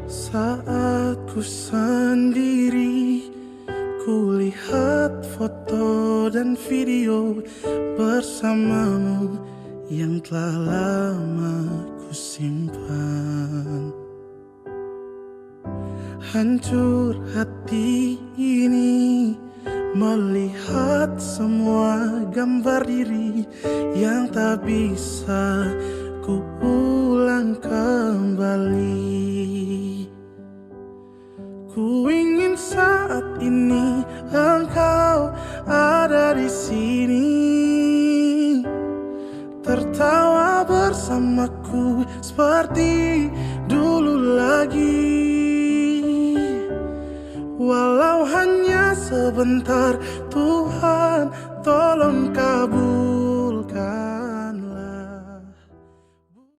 Saat ku sendiri, ku lihat foto dan video bersamamu yang telah lama ku simpan. Hancur hati ini melihat semua gambar diri yang tak bisa ku ulang kembali. Ku ingin saat ini engkau ada di sini, tertawa bersamaku seperti dulu lagi. Walau hanya sebentar, Tuhan tolong kabulkan.